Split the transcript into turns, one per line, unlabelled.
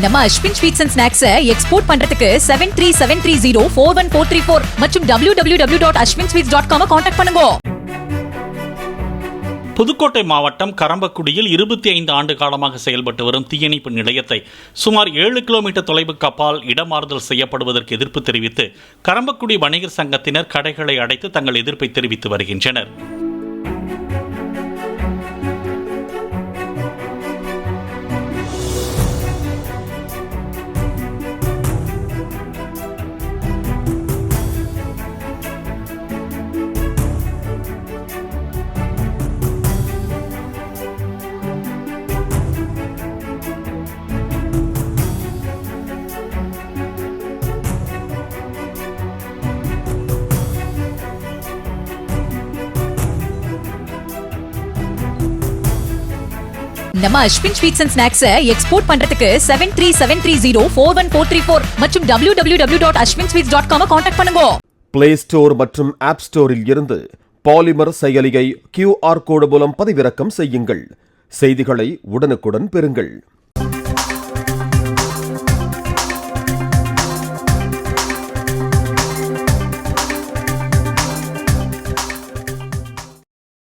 நம்ம Ashwin sweets and snacks export பண்றதுக்கு 7373041434 மற்றும் www.ashwinsweets.com கான்டாக்ட் பண்ணுங்க.
புதுக்கோட்டை மாவட்டம் கரம்பக்குடியில் 25 ஆண்டு காலமாக செயல்பட்டு வரும் தீயணைப்பு நிலையத்தை சுமார் 7 கிலோமீட்டர் தொலைவுக்கு அப்பால் இடமாறுதல் செய்யப்படுவதற்கு எதிர்ப்பு தெரிவித்து கரம்பக்குடி வணிகர் சங்கத்தினர் கடைகளை அடைத்து தங்கள் எதிர்ப்பை தெரிவித்து வருகின்றனர்.
நம்ம Ashwin sweets and snacks export பண்றதுக்கு 7373041434 மற்றும் www.ashwinsweets.com கான்டாக்ட் பண்ணுங்க.
பிளே ஸ்டோர் மற்றும் ஆப் ஸ்டோரில் இருந்து பாலிமர் செயலியை QR கோடு மூலம் பதிவிறக்கம் செய்யுங்கள். செய்திகளை உடனுக்குடன் பெறுங்கள்.